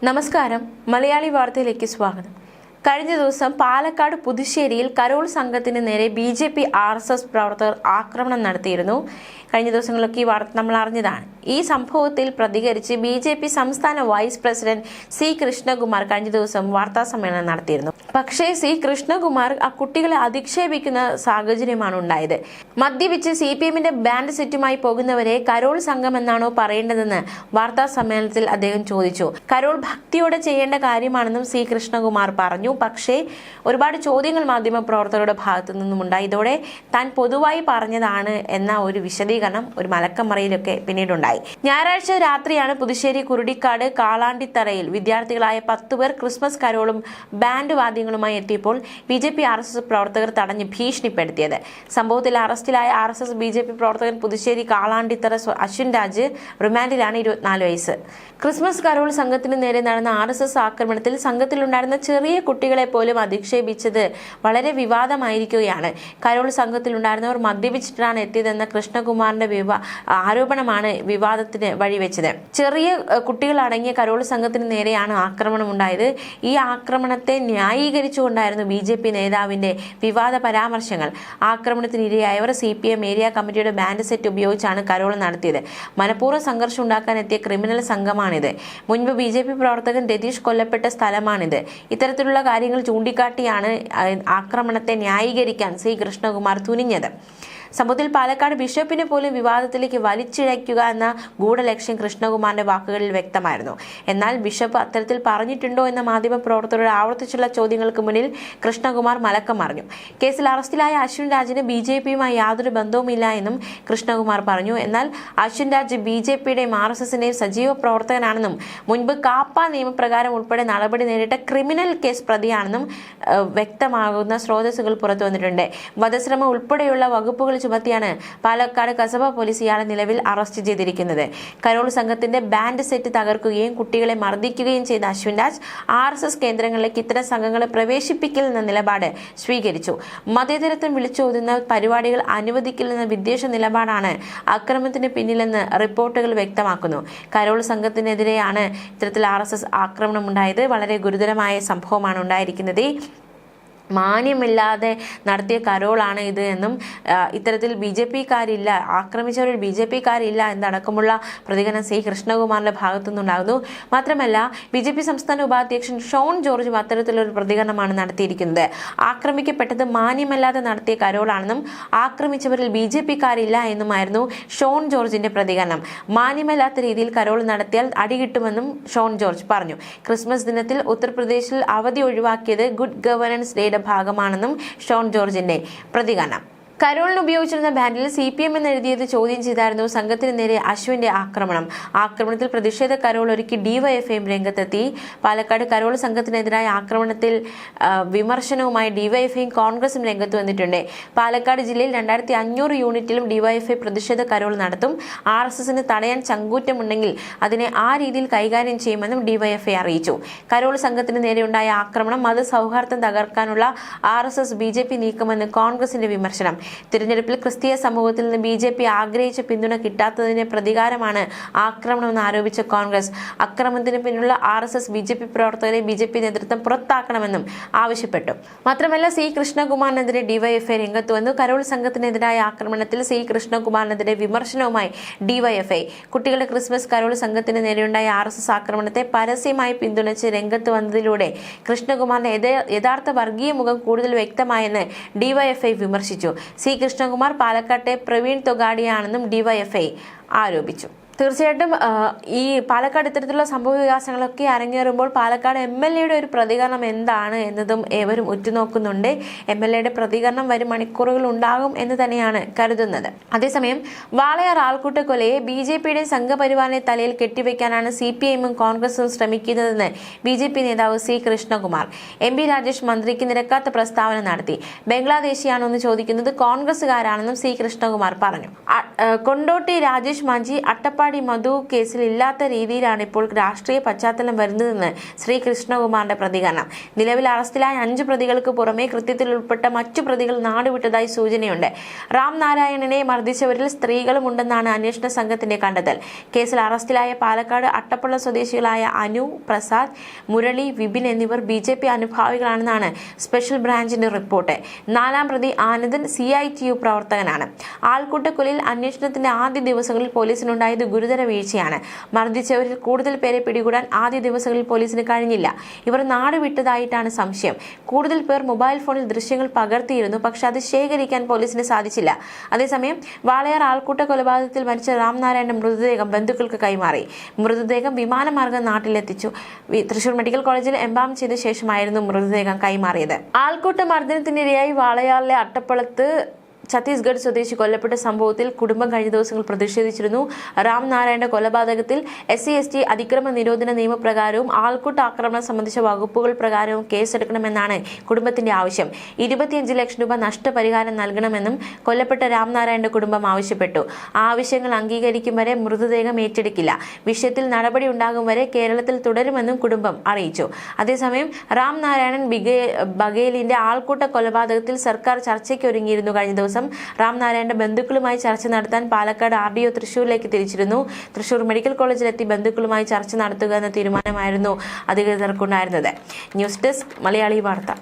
നമസ്കാരം. മലയാളി വാർത്തയിലേക്ക് സ്വാഗതം. കഴിഞ്ഞ ദിവസം പാലക്കാട് പുതുശ്ശേരിയിൽ കരോൾ സംഘത്തിന് നേരെ BJP RSS പ്രവർത്തകർ ആക്രമണം നടത്തിയിരുന്നു. കഴിഞ്ഞ ദിവസങ്ങളിലൊക്കെ ഈ വാർത്ത നമ്മൾ അറിഞ്ഞതാണ്. ഈ സംഭവത്തിൽ പ്രതികരിച്ച് BJP സംസ്ഥാന വൈസ് പ്രസിഡന്റ് C കൃഷ്ണകുമാർ കഴിഞ്ഞ ദിവസം വാർത്താ സമ്മേളനം നടത്തിയിരുന്നു. പക്ഷേ C കൃഷ്ണകുമാർ ആ കുട്ടികളെ അധിക്ഷേപിക്കുന്ന സാഹചര്യമാണ് ഉണ്ടായത്. മദ്യപിച്ച് CPMന്റെ ബാൻഡ് സെറ്റുമായി പോകുന്നവരെ കരോൾ സംഘം എന്നാണോ പറയേണ്ടതെന്ന് വാർത്താ സമ്മേളനത്തിൽ അദ്ദേഹം ചോദിച്ചു. കരോൾ ഭക്തിയോടെ ചെയ്യേണ്ട കാര്യമാണെന്നും C കൃഷ്ണകുമാർ പറഞ്ഞു. പക്ഷേ ഒരുപാട് ചോദ്യങ്ങൾ മാധ്യമ പ്രവർത്തകരുടെ ഭാഗത്തു നിന്നും ഉണ്ടായി. ഇതോടെ താൻ പൊതുവായി പറഞ്ഞതാണ് എന്ന ഒരു വിശദീകരണം ഒരു മലക്കമറയിലൊക്കെ പിന്നീടുണ്ടായി. ഞായറാഴ്ച രാത്രിയാണ് പുതുശ്ശേരി കുരുടിക്കാട് കാളാണ്ടിത്തറയിൽ വിദ്യാർത്ഥികളായ 10 പേർ ക്രിസ്മസ് കരോളും ബാൻഡ് വാദ്യങ്ങളുമായി എത്തിയപ്പോൾ BJP RSS പ്രവർത്തകർ തടഞ്ഞ് ഭീഷണിപ്പെടുത്തിയത്. സംഭവത്തിൽ അറസ്റ്റിലായ RSS BJP പ്രവർത്തകൻ പുതുശ്ശേരി കാളാണ്ടിത്തറ അശ്വിൻ രാജ് റിമാൻഡിലാണ്. 24 വയസ്സ്. ക്രിസ്മസ് കരോൾ സംഘത്തിന് നേരെ നടന്ന RSS ആക്രമണത്തിൽ സംഘത്തിലുണ്ടായിരുന്ന ചെറിയ കുട്ടികളെ പോലും അധിക്ഷേപിച്ചത് വളരെ വിവാദമായിരിക്കുകയാണ്. കരോൾ സംഘത്തിലുണ്ടായിരുന്നവർ മദ്യപിച്ചിട്ടാണ് എത്തിയതെന്ന കൃഷ്ണകുമാറിന്റെ ആരോപണമാണ് വിവാദത്തിന് വഴിവെച്ചത്. ചെറിയ കുട്ടികൾ അടങ്ങിയ കരോൾ സംഘത്തിന് നേരെയാണ് ആക്രമണം ഉണ്ടായത്. ഈ ആക്രമണത്തെ ന്യായീകരിച്ചുകൊണ്ടായിരുന്നു BJP നേതാവിന്റെ വിവാദ പരാമർശങ്ങൾ. ആക്രമണത്തിനിരയായവർ CPM ഏരിയ കമ്മിറ്റിയുടെ ബാൻഡ് സെറ്റ് ഉപയോഗിച്ചാണ് കരോൾ നടത്തിയത്. മനഃപൂർവ്വം സംഘർഷം ഉണ്ടാക്കാൻ എത്തിയ ക്രിമിനൽ സംഘമാണിത്. മുൻപ് BJP പ്രവർത്തകൻ രതീഷ് കൊല്ലപ്പെട്ട സ്ഥലമാണിത്. ഇത്തരത്തിലുള്ള കാര്യങ്ങൾ ചൂണ്ടിക്കാട്ടിയാണ് ആക്രമണത്തെ ന്യായീകരിക്കാൻ C കൃഷ്ണകുമാർ തുനിഞ്ഞത്. സംഭവത്തിൽ പാലക്കാട് ബിഷപ്പിനെ പോലും വിവാദത്തിലേക്ക് വലിച്ചിഴയ്ക്കുക എന്ന ഗൂഢലക്ഷ്യം കൃഷ്ണകുമാറിന്റെ വാക്കുകളിൽ വ്യക്തമായിരുന്നു. എന്നാൽ ബിഷപ്പ് അത്തരത്തിൽ പറഞ്ഞിട്ടുണ്ടോ എന്ന മാധ്യമ പ്രവർത്തകരുടെ ആവർത്തിച്ചുള്ള ചോദ്യങ്ങൾക്ക് മുന്നിൽ കൃഷ്ണകുമാർ മലക്കം മറിഞ്ഞു. കേസിൽ അറസ്റ്റിലായ അശ്വിൻ രാജിന് BJPയുമായി യാതൊരു ബന്ധവുമില്ല എന്നും കൃഷ്ണകുമാർ പറഞ്ഞു. എന്നാൽ അശ്വിൻ രാജ് BJPയുടെയും RSSന്റെയും സജീവ പ്രവർത്തകനാണെന്നും മുൻപ് കാപ്പ നിയമപ്രകാരം ഉൾപ്പെടെ നടപടി നേരിട്ട ക്രിമിനൽ കേസ് പ്രതിയാണെന്നും വ്യക്തമാകുന്ന സ്രോതസ്സുകൾ പുറത്തു വന്നിട്ടുണ്ട്. വധശ്രമം ഉൾപ്പെടെയുള്ള വകുപ്പുകൾ ചുമത്തിയാണ് പാലക്കാട് കസബ പോലീസ് ഇയാളെ നിലവിൽ അറസ്റ്റ് ചെയ്തിരിക്കുന്നത്. കരോൾ സംഘത്തിന്റെ ബാൻഡ് സെറ്റ് തകർക്കുകയും കുട്ടികളെ മർദ്ദിക്കുകയും ചെയ്ത അശ്വിൻ രാജ് RSS കേന്ദ്രങ്ങളിലേക്ക് ഇത്തരം സംഘങ്ങളെ പ്രവേശിപ്പിക്കില്ലെന്ന നിലപാട് സ്വീകരിച്ചു. മതേതരത്വം വിളിച്ചോതുന്ന പരിപാടികൾ അനുവദിക്കില്ലെന്ന വിദ്വേഷ നിലപാടാണ് അക്രമത്തിന് പിന്നിലെന്ന് റിപ്പോർട്ടുകൾ വ്യക്തമാക്കുന്നു. കരോൾ സംഘത്തിനെതിരെയാണ് ഇത്തരത്തിൽ RSS ആക്രമണം ഉണ്ടായത്. വളരെ ഗുരുതരമായ സംഭവമാണ് ഉണ്ടായിരിക്കുന്നത്. മാന്യമില്ലാതെ നടത്തിയ കരോളാണ് ഇത് എന്നും ഇത്തരത്തിൽ BJPക്കാരില്ല, ആക്രമിച്ചവരിൽ BJPക്കാരില്ല എന്നടക്കമുള്ള പ്രതികരണം C കൃഷ്ണകുമാറിന്റെ ഭാഗത്തുനിന്നുണ്ടാകുന്നു. മാത്രമല്ല BJP സംസ്ഥാന ഉപാധ്യക്ഷൻ ഷോൺ ജോർജും അത്തരത്തിലൊരു പ്രതികരണമാണ് നടത്തിയിരിക്കുന്നത്. ആക്രമിക്കപ്പെട്ടത് മാന്യമല്ലാതെ നടത്തിയ കരോളാണെന്നും ആക്രമിച്ചവരിൽ BJPക്കാരില്ല എന്നുമായിരുന്നു ഷോൺ ജോർജിന്റെ പ്രതികരണം. മാന്യമല്ലാത്ത രീതിയിൽ കരോൾ നടത്തിയാൽ അടികിട്ടുമെന്നും ഷോൺ ജോർജ് പറഞ്ഞു. ക്രിസ്മസ് ദിനത്തിൽ ഉത്തർപ്രദേശിൽ അവധി ഒഴിവാക്കിയത് ഗുഡ് ഗവേണൻസ് ഡേയുടെ ഭാഗമാണെന്നും ഷോൺ ജോർജിന്റെ പ്രതികരണം. കരോളിന് ഉപയോഗിച്ചിരുന്ന ബാൻഡിൽ CPM എന്നെഴുതിയത് ചോദ്യം ചെയ്തായിരുന്നു സംഘത്തിന് നേരെ അശ്വിന്റെ ആക്രമണം. ആക്രമണത്തിൽ പ്രതിഷേധ കരോൾ ഒരുക്കി DYFIയും രംഗത്തെത്തി. പാലക്കാട് കരോൾ സംഘത്തിനെതിരായ ആക്രമണത്തിൽ വിമർശനവുമായി DYFIയും കോൺഗ്രസും രംഗത്ത് വന്നിട്ടുണ്ട്. പാലക്കാട് ജില്ലയിൽ 2500 യൂണിറ്റിലും DYFI പ്രതിഷേധ കരോൾ നടത്തും. RSSന് തടയാൻ ചങ്കൂറ്റമുണ്ടെങ്കിൽ അതിനെ ആ രീതിയിൽ കൈകാര്യം ചെയ്യുമെന്നും DYFI അറിയിച്ചു. കരോൾ സംഘത്തിന് നേരെയുണ്ടായ ആക്രമണം മതസൗഹാർദ്ദം തകർക്കാനുള്ള RSS BJP നീക്കമെന്ന് കോൺഗ്രസിന്റെ വിമർശനം. തിരഞ്ഞെടുപ്പിൽ ക്രിസ്തീയ സമൂഹത്തിൽ നിന്ന് BJP ആഗ്രഹിച്ച പിന്തുണ കിട്ടാത്തതിന്റെ പ്രതികാരമാണ് ആക്രമണമെന്ന് ആരോപിച്ച കോൺഗ്രസ് അക്രമത്തിന് പിന്നിലുള്ള RSS BJP പ്രവർത്തകരെ BJP നേതൃത്വം പുറത്താക്കണമെന്നും ആവശ്യപ്പെട്ടു. മാത്രമല്ല C കൃഷ്ണകുമാറിനെതിരെ DYFI രംഗത്ത് വന്നു. കരോൾ സംഘത്തിനെതിരായ ആക്രമണത്തിൽ C കൃഷ്ണകുമാറിനെതിരെ വിമർശനവുമായി DYFI. കുട്ടികളുടെ ക്രിസ്മസ് കരോൾ സംഘത്തിന് നേരെയുണ്ടായ RSS ആക്രമണത്തെ പരസ്യമായി പിന്തുണച്ച് രംഗത്ത് വന്നതിലൂടെ കൃഷ്ണകുമാറിന്റെ യഥാർത്ഥ വർഗീയ മുഖം കൂടുതൽ വ്യക്തമായെന്ന് DYFI വിമർശിച്ചു. C കൃഷ്ണകുമാർ പാലക്കാട്ടെ പ്രവീൺ തൊഗാഡിയാണെന്നും DYFI ആരോപിച്ചു. തീർച്ചയായിട്ടും ഈ പാലക്കാട് ഇത്തരത്തിലുള്ള സംഭവ വികാസങ്ങളൊക്കെ അരങ്ങേറുമ്പോൾ പാലക്കാട് MLAയുടെ ഒരു പ്രതികരണം എന്താണ് എന്നതും ഏവരും ഉറ്റുനോക്കുന്നുണ്ട്. MLAയുടെ പ്രതികരണം വരും മണിക്കൂറുകൾ ഉണ്ടാകും എന്ന് തന്നെയാണ് കരുതുന്നത്. അതേസമയം വാളയാർ ആൾക്കൂട്ട കൊലയെ BJPയുടെ സംഘപരിവാറിനെ തലയിൽ കെട്ടിവെക്കാനാണ് CPIയും കോൺഗ്രസും ശ്രമിക്കുന്നതെന്ന് BJP നേതാവ് C കൃഷ്ണകുമാർ. MP രാജേഷ് മന്ത്രിക്ക് നിരക്കാത്ത പ്രസ്താവന നടത്തി. ബംഗ്ലാദേശിയാണോ എന്ന് ചോദിക്കുന്നത് കോൺഗ്രസുകാരാണെന്നും C കൃഷ്ണകുമാർ പറഞ്ഞു. കൊണ്ടോട്ടി രാജേഷ് മാഞ്ചി, അട്ടപ്പാടി അട്ടപ്പാടി മധു കേസിൽ ഇല്ലാത്ത രീതിയിലാണ് ഇപ്പോൾ രാഷ്ട്രീയ പശ്ചാത്തലം വരുന്നതെന്ന് ശ്രീ കൃഷ്ണകുമാറിന്റെ പ്രതികരണം. നിലവിൽ അറസ്റ്റിലായ 5 പ്രതികൾക്ക് പുറമെ കൃത്യത്തിൽ ഉൾപ്പെട്ട മറ്റു പ്രതികൾ നാടുവിട്ടതായി സൂചനയുണ്ട്. റാം നാരായണനെ മർദ്ദിച്ചവരിൽ സ്ത്രീകളും ഉണ്ടെന്നാണ് അന്വേഷണ സംഘത്തിന്റെ കണ്ടെത്തൽ. കേസിൽ അറസ്റ്റിലായ പാലക്കാട് അട്ടപ്പള്ള സ്വദേശികളായ അനു, പ്രസാദ്, മുരളി, വിപിൻ എന്നിവർ BJP അനുഭാവികളാണെന്നാണ് സ്പെഷ്യൽ ബ്രാഞ്ചിന്റെ റിപ്പോർട്ട്. 4ാം പ്രതി ആനന്ദൻ CITU പ്രവർത്തകനാണ്. ആൾക്കൂട്ടക്കൊലയിൽ അന്വേഷണത്തിന്റെ ആദ്യ ദിവസങ്ങളിൽ പോലീസിനുണ്ടായത് ഗുരുതര വീഴ്ചയാണ്. മർദ്ദിച്ചവരിൽ കൂടുതൽ പേരെ പിടികൂടാൻ ആദ്യ ദിവസങ്ങളിൽ പോലീസിന് കഴിഞ്ഞില്ല. ഇവർ നാട് വിട്ടതായിട്ടാണ് സംശയം. കൂടുതൽ പേർ മൊബൈൽ ഫോണിൽ ദൃശ്യങ്ങൾ പകർത്തിയിരുന്നു, പക്ഷെ അത് ശേഖരിക്കാൻ പോലീസിന് സാധിച്ചില്ല. അതേസമയം വാളയാർ ആൾക്കൂട്ട കൊലപാതകത്തിൽ മരിച്ച രാംനാരായണന്റെ മൃതദേഹം ബന്ധുക്കൾക്ക് കൈമാറി. മൃതദേഹം വിമാനമാർഗം നാട്ടിലെത്തിച്ചു. തൃശൂർ മെഡിക്കൽ കോളേജിൽ എംബാം ചെയ്ത ശേഷമായിരുന്നു മൃതദേഹം കൈമാറിയത്. ആൾക്കൂട്ട മർദ്ദനത്തിനിരയായി വാളയാറിലെ അട്ടപ്പളത്ത് ഛത്തീസ്ഗഡ് സ്വദേശി കൊല്ലപ്പെട്ട സംഭവത്തിൽ കുടുംബം കഴിഞ്ഞ ദിവസങ്ങൾ പ്രതിഷേധിച്ചിരുന്നു. റാം നാരായണന്റെ കൊലപാതകത്തിൽ SC/ST അതിക്രമ നിരോധന നിയമപ്രകാരവും ആൾക്കൂട്ട ആക്രമണം സംബന്ധിച്ച വകുപ്പുകൾ പ്രകാരവും കേസെടുക്കണമെന്നാണ് കുടുംബത്തിന്റെ ആവശ്യം. 25 ലക്ഷം രൂപ നഷ്ടപരിഹാരം നൽകണമെന്നും കൊല്ലപ്പെട്ട രാം നാരായണന്റെ കുടുംബം ആവശ്യപ്പെട്ടു. ആവശ്യങ്ങൾ അംഗീകരിക്കും വരെ മൃതദേഹം ഏറ്റെടുക്കില്ല. വിഷയത്തിൽ നടപടി ഉണ്ടാകും വരെ കേരളത്തിൽ തുടരുമെന്നും കുടുംബം അറിയിച്ചു. അതേസമയം റാം നാരായണൻ ബഗേലിന്റെ ആൾക്കൂട്ട കൊലപാതകത്തിൽ സർക്കാർ ചർച്ചയ്ക്കൊരുങ്ങിയിരുന്നു. കഴിഞ്ഞ ദിവസം റാം നാരായണന്റെ ബന്ധുക്കളുമായി ചർച്ച നടത്താൻ പാലക്കാട് RDO തൃശൂരിലേക്ക് തിരിച്ചിരുന്നു. തൃശൂർ മെഡിക്കൽ കോളേജിലെത്തി ബന്ധുക്കളുമായി ചർച്ച നടത്തുക എന്ന തീരുമാനമായിരുന്നു അധികൃതർക്കുണ്ടായിരുന്നത്. ന്യൂസ് ഡെസ്ക് മലയാളി വാർത്ത.